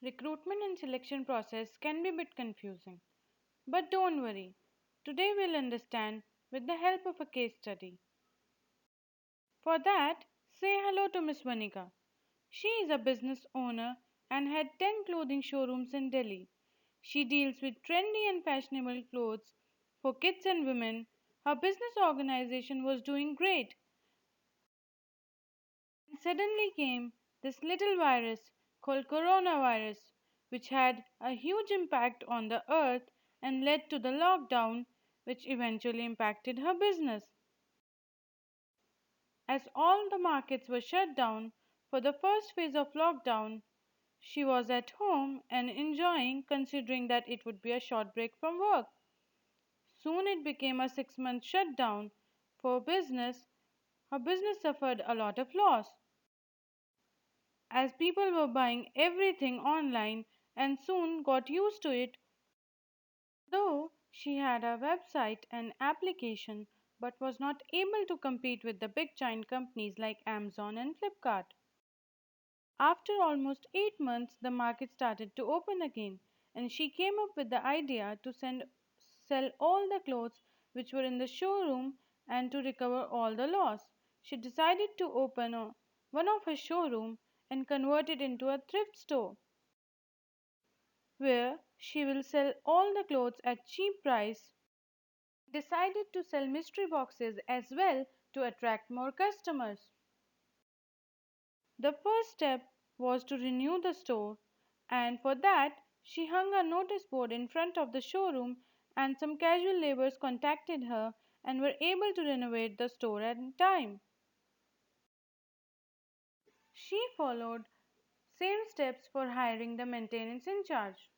Recruitment and selection process can be a bit confusing, but don't worry. Today we'll understand with the help of a case study. For that, say hello to Miss Vanika. She is a business owner and had 10 clothing showrooms in Delhi. She deals with trendy and fashionable clothes for kids and women. Her business organization was doing great. And suddenly came this little virus called coronavirus, which had a huge impact on the earth and led to the lockdown, which eventually impacted her business. As all the markets were shut down for the first phase of lockdown, she was at home and enjoying, considering that it would be a short break from work. Soon it became a 6 month shutdown for business. Her business suffered a lot of loss as people were buying everything online and soon got used to it. Though she had a website and application but was not able to compete with the big giant companies like Amazon and Flipkart. After almost 8 months, the market started to open again, and she came up with the idea to sell all the clothes which were in the showroom and to recover all the loss. She decided to open one of her showroom and convert it into a thrift store where she will sell all the clothes at cheap price. Decided to sell mystery boxes as well to attract more customers. The first step was to renew the store, and for that she hung a notice board in front of the showroom, and some casual laborers contacted her and were able to renovate the store in time. She followed same steps for hiring the maintenance in charge.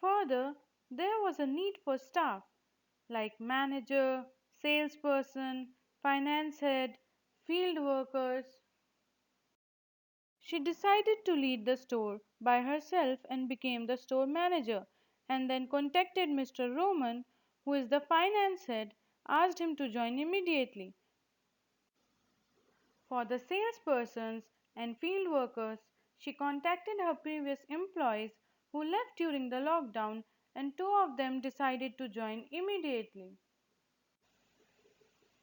Further, there was a need for staff like manager, salesperson, finance head, field workers. She decided to lead the store by herself and became the store manager, and then contacted Mr. Roman, who is the finance head, asked him to join immediately. For the salespersons and field workers, she contacted her previous employees who left during the lockdown, and two of them decided to join immediately.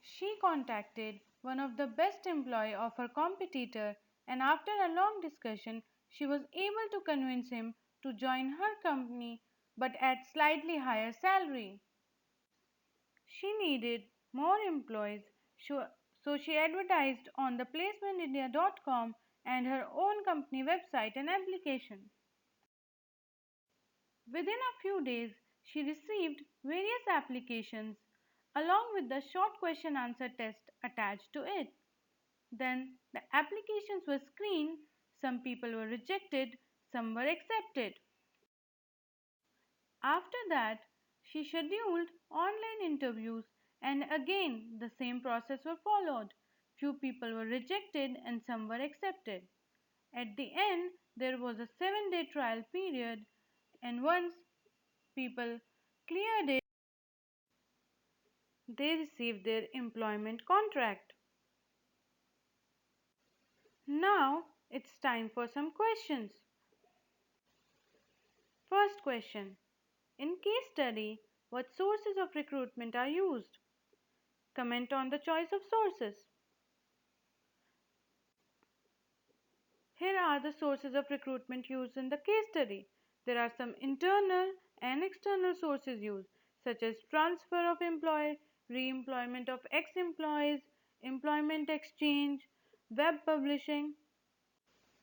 She contacted one of the best employee of her competitor, and after a long discussion she was able to convince him to join her company but at slightly higher salary. She needed more employees, so she advertised on the placementindia.com and her own company website and application. Within a few days, she received various applications along with the short question answer test attached to it. Then the applications were screened, some people were rejected, some were accepted. After that, she scheduled online interviews, and again the same process was followed. Few people were rejected and some were accepted. At the end, there was a 7-day trial period, and once people cleared it, they received their employment contract. Now it's time for some questions. First question. In case study, what sources of recruitment are used? Comment on the choice of sources. Here are the sources of recruitment used in the case study. There are some internal and external sources used, such as transfer of employee, re-employment of ex-employees, employment exchange, web publishing,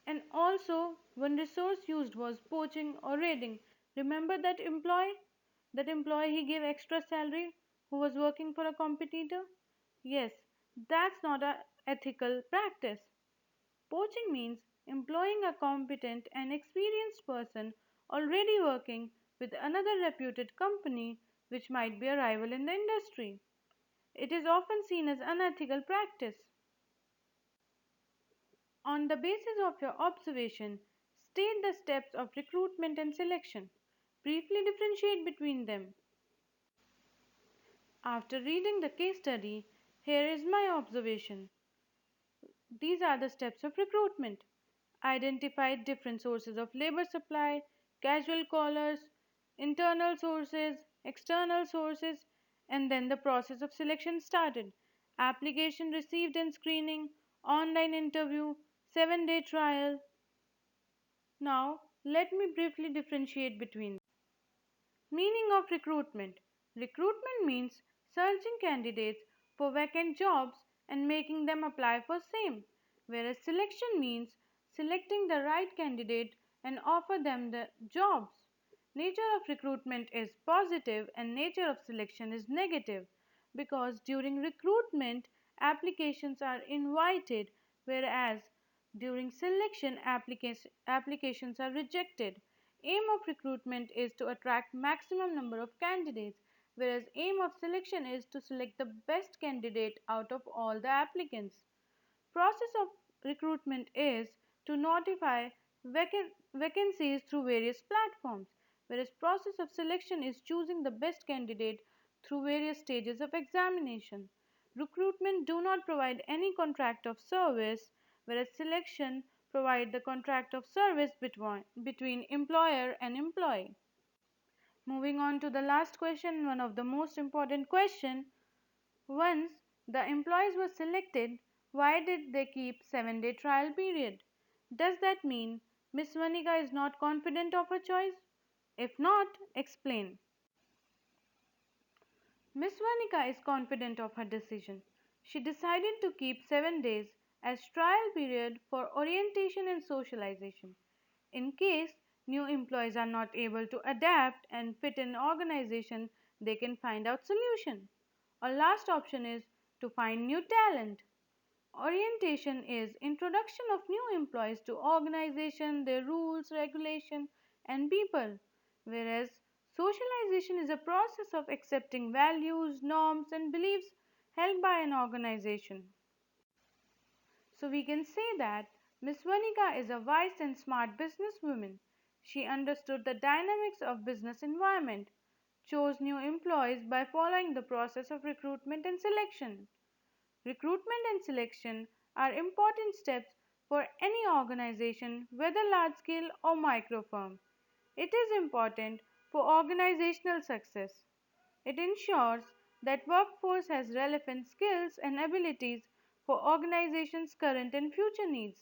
and also one resource used was poaching or raiding. Remember that employee? That employee he gave extra salary who was working for a competitor? Yes, that's not a ethical practice. Poaching means employing a competent and experienced person already working with another reputed company which might be a rival in the industry. It is often seen as unethical practice. On the basis of your observation, state the steps of recruitment and selection. Briefly differentiate between them. After reading the case study, here is my observation. These are the steps of recruitment. identified different sources of labor supply, casual callers, internal sources, external sources, and then the process of selection started. Application received and screening, online interview, 7-day trial. Now, let me briefly differentiate between. Meaning of recruitment. Recruitment means searching candidates for vacant jobs and making them apply for same, whereas selection means selecting the right candidate and offer them the jobs. Nature of recruitment is positive and nature of selection is negative because during recruitment applications are invited, whereas during selection applications are rejected. Aim of recruitment is to attract maximum number of candidates, whereas aim of selection is to select the best candidate out of all the applicants. Process of recruitment is to notify vacancies through various platforms, whereas process of selection is choosing the best candidate through various stages of examination. Recruitment do not provide any contract of service, whereas selection provide the contract of service between employer and employee. Moving on to the last question, one of the most important question. Once the employees were selected, why did they keep 7-day trial period? Does that mean Miss Vanika is not confident of her choice? If not, explain. Miss Vanika is confident of her decision. She decided to keep 7 days as trial period for orientation and socialization. In case new employees are not able to adapt and fit in organization, they can find out solution. A last option is to find new talent. Orientation is introduction of new employees to organization, their rules, regulation and people, whereas socialization is a process of accepting values, norms and beliefs held by an organization. So we can say that Miss Vanika is a wise and smart businesswoman. She understood the dynamics of business environment, chose new employees by following the process of recruitment and selection. Recruitment and selection are important steps for any organization, whether large scale or micro firm. It is important for organizational success. It ensures that workforce has relevant skills and abilities for organization's current and future needs.